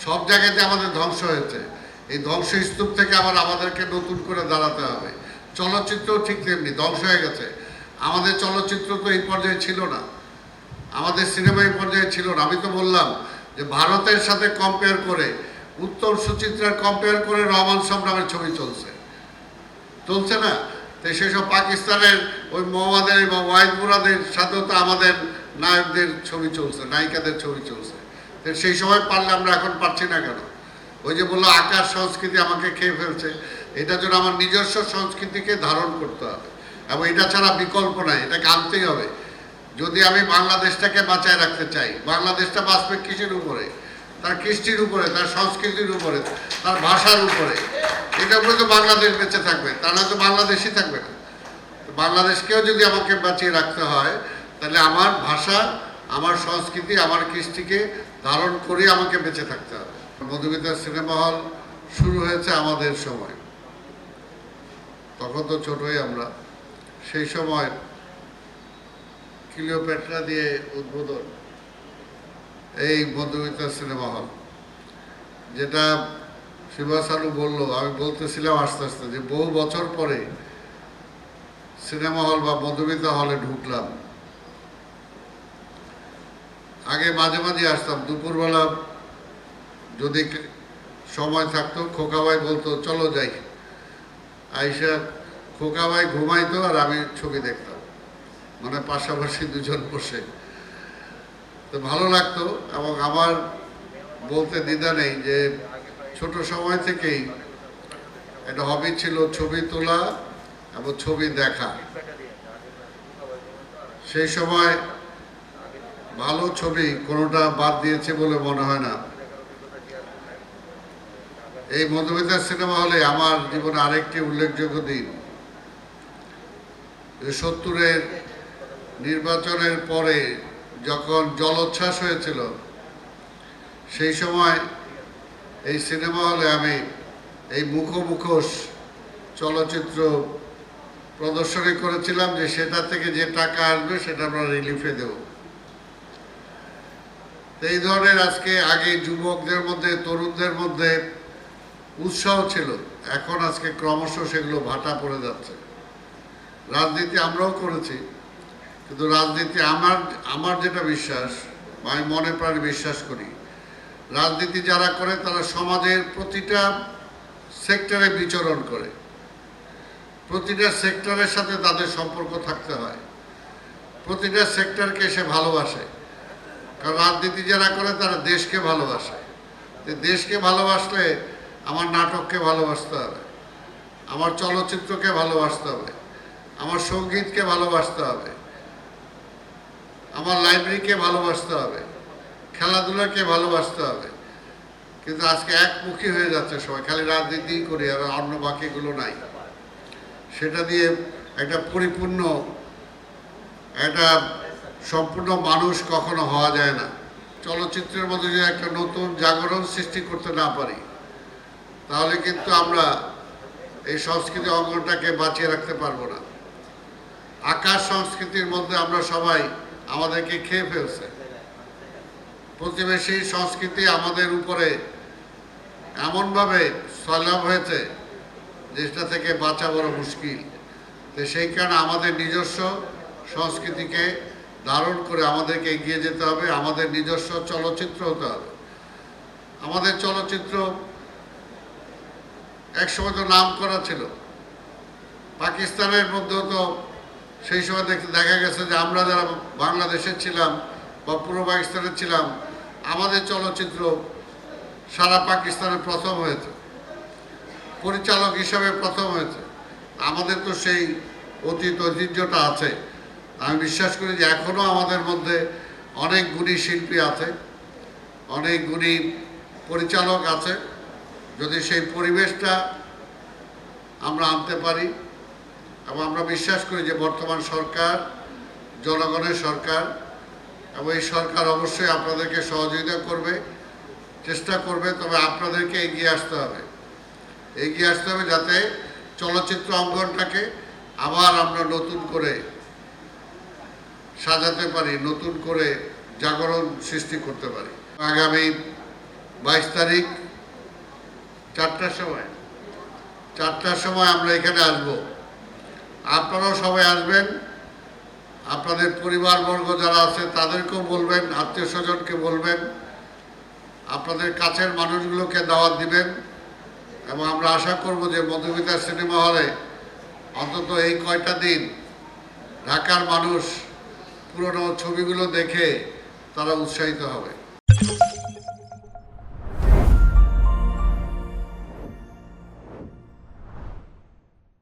সব জায়গাতে আমাদের ধ্বংস হয়েছে। এই ধ্বংসস্তূপ থেকে আবার আমাদেরকে নতুন করে দাঁড়াতে হবে। চলচ্চিত্রও ঠিক তেমনি ধ্বংস হয়ে গেছে। আমাদের চলচ্চিত্র তো এই পর্যায়ে ছিল না, আমাদের সিনেমা এই পর্যায়ে ছিল না। আমি তো বললাম যে ভারতের সাথে কম্পেয়ার করে, উত্তম সুচিত্রার কম্পেয়ার করে রহমান সংগ্রামের ছবি চলছে না। তো সেসব পাকিস্তানের ওই মোহাম্মদের বা ওয়াহিদ মুরাদের সাথেও তো আমাদের নায়কদের ছবি চলছে, নায়িকাদের ছবি চলছে। তো সেই সময় পারলে আমরা এখন পারছি না কেন? ওই যে বললো আকার সংস্কৃতি আমাকে খেয়ে ফেলছে, এটার জন্য আমার নিজস্ব সংস্কৃতিকে ধারণ করতে হবে এবং এটা ছাড়া বিকল্প নাই, এটাকে আনতেই হবে। যদি আমি বাংলাদেশটাকে বাঁচায় রাখতে চাই, বাংলাদেশটা বাঁচবে কিসের উপরে? তার কৃষ্টির উপরে, তার সংস্কৃতির উপরে, তার ভাষার উপরে। এটা উপরে তো বাংলাদেশ বেঁচে থাকবে, তা না তো বাংলাদেশই থাকবে না। বাংলাদেশকেও যদি আমাকে বাঁচিয়ে রাখতে হয়, তাহলে আমার ভাষা, আমার সংস্কৃতি, আমার কৃষ্টিকে ধারণ করে আমাকে বেঁচে থাকতে হবে। মধুমিতা সিনেমা হল শুরু হয়েছে আমাদের সময়, তখন তো ছোটই আমরা। সেই সময় ক্লিওপেট্রা দিয়ে উদ্বোধন এই মধুমিতা সিনেমা হল, যেটা শিবাসানু বললো, আমি বলতেছিলাম আস্তে আস্তে যে বহু বছর পরে সিনেমা হল বা মধুমিতা হলে ঢুকলাম। আগে মাঝে মাঝে আসতাম দুপুরবেলা, যদি সময় থাকতো খোকাভাই বলতো চলো যাই, আইসা খোকাভাই ঘুমাইতো আর আমি ছবি দেখতাম, মানে পাশাপাশি দুজন বসে। তো ভালো লাগতো। এবং আমার বলতে দ্বিধা নেই যে ছোট সময় থেকেই একটা হবি ছিল ছবি তোলা এবং ছবি দেখা। সেই সময় ভালো ছবি কোনোটা বাদ দিয়েছে বলে মনে হয় না। এই মধুমিতা সিনেমা হলে আমার জীবনে আরেকটি উল্লেখযোগ্য দিন, 70-এর নির্বাচনের পরে যখন জলোচ্ছ্বাস হয়েছিল, সেই সময় এই সিনেমা হলে আমি এই মুখোমুখোশ চলচ্চিত্র প্রদর্শনী করেছিলাম যে সেটা থেকে যে টাকা আসবে সেটা আমরা রিলিফে দেব। এই ধরনের আজকে আগে যুবকদের মধ্যে, তরুণদের মধ্যে উৎসাহ ছিল, এখন আজকে ক্রমশ সেগুলো ভাটা পড়ে যাচ্ছে। রাজনীতি আমরাও করেছি, কিন্তু রাজনীতি আমার যেটা বিশ্বাস, আমি মনে প্রাণে বিশ্বাস করি, রাজনীতি যারা করে তারা সমাজের প্রতিটা সেক্টরে বিচরণ করে, প্রতিটা সেক্টরের সাথে তাদের সম্পর্ক থাকতে হয়, প্রতিটা সেক্টরকে সে ভালোবাসে। কারণ রাজনীতি যারা করে তারা দেশকে ভালোবাসে। দেশকে ভালোবাসলে আমার নাটককে ভালোবাসতে হবে, আমার চলচ্চিত্রকে ভালোবাসতে হবে, আমার সঙ্গীতকে ভালোবাসতে হবে, আমার লাইব্রেরিকে ভালোবাসতে হবে, খেলাধুলাকে ভালোবাসতে হবে। কিন্তু আজকে একমুখী হয়ে যাচ্ছে সবাই, খালি রাজনীতি করি আর অন্য বাকিগুলো নাই। সেটা দিয়ে একটা পরিপূর্ণ, একটা সম্পূর্ণ মানুষ কখনো হওয়া যায় না। চলচ্চিত্রের মধ্যে যদি একটা নতুন জাগরণ সৃষ্টি করতে না পারি, তাহলে কিন্তু আমরা এই সংস্কৃতি অঙ্গনটাকে বাঁচিয়ে রাখতে পারবো না। আকাশ সংস্কৃতির মধ্যে আমরা সবাই আমাদেরকে খেয়ে ফেলছে। প্রতিবেশী সংস্কৃতি আমাদের উপরে এমনভাবে সয়লাভ হয়েছে যেটা থেকে বাঁচা বড় মুশকিল। তো সেই কারণে আমাদের নিজস্ব সংস্কৃতিকে ধারণ করে আমাদেরকে এগিয়ে যেতে হবে। আমাদের নিজস্ব চলচ্চিত্র হতে হবে। আমাদের চলচ্চিত্র একসময় তো নাম করা ছিল, পাকিস্তানের মধ্যেও তো সেই সময় দেখা গেছে যে আমরা যারা বাংলাদেশের ছিলাম বা পূর্ব পাকিস্তানের ছিলাম, আমাদের চলচ্চিত্র সারা পাকিস্তানে প্রথম হয়েছে, পরিচালক হিসাবে প্রথম হয়েছে। আমাদের তো সেই ঐতিহ্যটা আছে। আমি বিশ্বাস করি যে এখনও আমাদের মধ্যে অনেক গুণী শিল্পী আছে, অনেক গুণী পরিচালক আছে। যদি সেই পরিবেশটা আমরা আনতে পারি, এবং আমরা বিশ্বাস করি যে বর্তমান সরকার জনগণের সরকার, এবং এই সরকার অবশ্যই আপনাদেরকে সহযোগিতা করবে, চেষ্টা করবে। তবে আপনাদেরকে এগিয়ে আসতে হবে, এগিয়ে আসতে হবে যাতে চলচ্চিত্র অঙ্গনটাকে আবার আমরা নতুন করে সাজাতে পারি, নতুন করে জাগরণ সৃষ্টি করতে পারি। আগামী 22 তারিখ 4টার সময় আমরা এখানে আসব। আপনারাও সবাই আসবেন, আপনাদের পরিবারবর্গ যারা আছে তাদেরকেও বলবেন, আত্মীয় স্বজনকে বলবেন, আপনাদের কাছের মানুষগুলোকে দাওয়াত দিবেন। এবং আমরা আশা করব যে মধুমিতা সিনেমা হলে অন্তত এই কয়টা দিন ঢাকার মানুষ পুরনো ছবিগুলো দেখে তারা উৎসাহিত হবে।